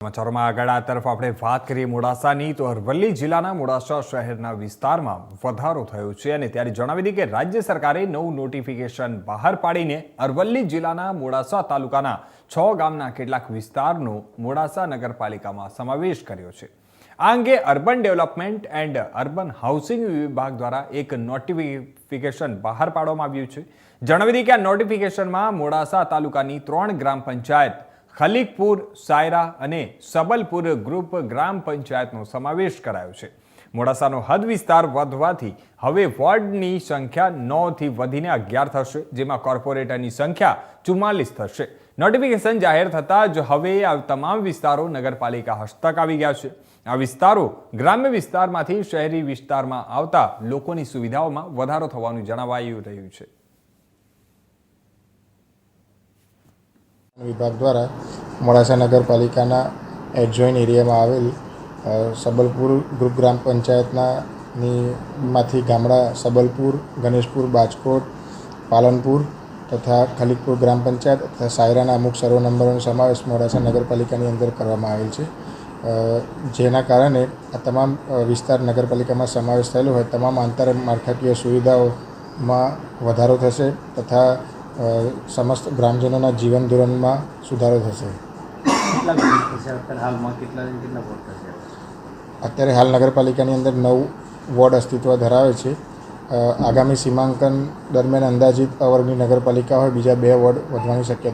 સમાચારોમાં આગળ આ તરફ આપણે વાત કરીએ મોડાસાની તો અરવલ્લી જિલ્લાના મોડાસા શહેરના વિસ્તારમાં વધારો થયો છે અને ત્યારે જણાવી દઈએ કે રાજ્ય સરકારે નવું નોટિફિકેશન બહાર પાડીને અરવલ્લી જિલ્લાના મોડાસા તાલુકાના 6 ગામના કેટલાક વિસ્તારનો મોડાસા નગરપાલિકામાં સમાવેશ કર્યો છે। આ અંગે urban development and urban housing વિભાગ દ્વારા એક નોટિફિકેશન બહાર પાડવામાં આવ્યું છે। જણાવી દઈએ કે આ નોટિફિકેશનમાં મોડાસા તાલુકાની 3 ગ્રામ પંચાયત ખલીકપુર, સાયરા અને સબલપુર ગ્રુપ ગ્રામ પંચાયતનો સમાવેશ કરાયો છે। મોડાસાનો હદ વિસ્તાર વધવાથી હવે વોર્ડની સંખ્યા 9 થી વધીને 11 થશે, જેમાં કોર્પોરેટરની સંખ્યા 44 થશે। નોટિફિકેશન જાહેર થતાં જ હવે આ તમામ વિસ્તારો નગરપાલિકા હસ્તક આવી ગયા છે। આ વિસ્તારો ગ્રામ્ય વિસ્તારમાંથી શહેરી વિસ્તારમાં આવતા લોકોની સુવિધાઓમાં વધારો થવાનું જણાવાઈ રહ્યું છે। વિભાગ દ્વારા મોડાસા નગરપાલિકાના એડજોઇન એરિયામાં આવેલ સબલપુર ગ્રુપ ગ્રામ પંચાયતમાંથી ગામડા સબલપુર, ગણેશપુર, બાજકોટ, પાલનપુર તથા ખલીકપુર ગ્રામ પંચાયત તથા સાયરાના અમુક સર્વે નંબરોનો સમાવેશ મોડાસા નગરપાલિકાની અંદર કરવામાં આવેલ છે, જેના કારણે આ તમામ વિસ્તાર નગરપાલિકામાં સમાવેશ થયેલો હોય તમામ આંતરમાળખાકીય સુવિધાઓમાં વધારો થશે તથા સમસ્ત ગ્રામજનોના જીવન ધોરણમાં સુધારો થશે। અત્યારે હાલ નગરપાલિકાની અંદર 9 વોર્ડ અસ્તિત્વ ધરાવે છે। આગામી સીમાંકન દરમિયાન અંદાજિત અવરની નગરપાલિકા હોય બીજા 2 વોર્ડ વધવાની શક્યતા